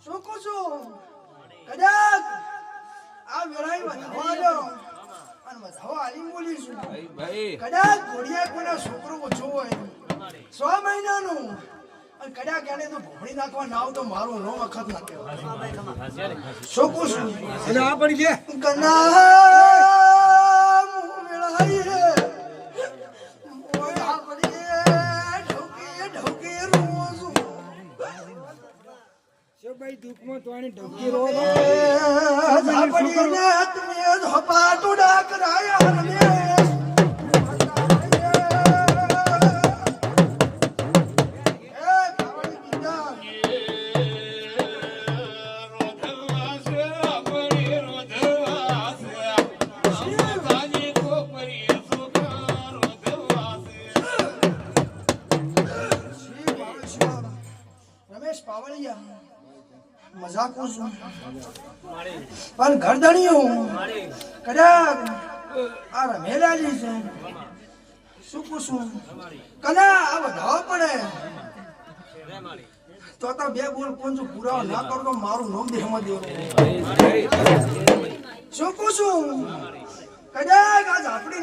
શું કહું છું કદાચ આ વેળાએ વધાવા લો અને વધાવા આલી બોલીશું કદાચ ઘોડિયા કોઈના છોકરો ઓછો હોય 6 મહિનાનું અને કદાચ એને તો ભોળી નાખવા ના આવ તો મારું નો વખત ના કહેવાય શું કહું છું અને આ પડી ગયા કના વેળાએ ઓય આ પડી ઢોકી રોજ ભાઈ દુઃખમાં તો આની ઢોકી રો ઝાપડીને તમે ધોપાટુ ડાકરાયા રમેશ રમેશ પાવળિયા મજાક છું પણ ઘરધણીઓ કદાચ આ રમેલાજી છે શું પૂછું કલા આ વધાવો પડે તો બે બોલ કોણ જો પૂરા ના કરો તો મારું નામ દેહમાં દેવું શું પૂછું કદાચ આ ઝાપડી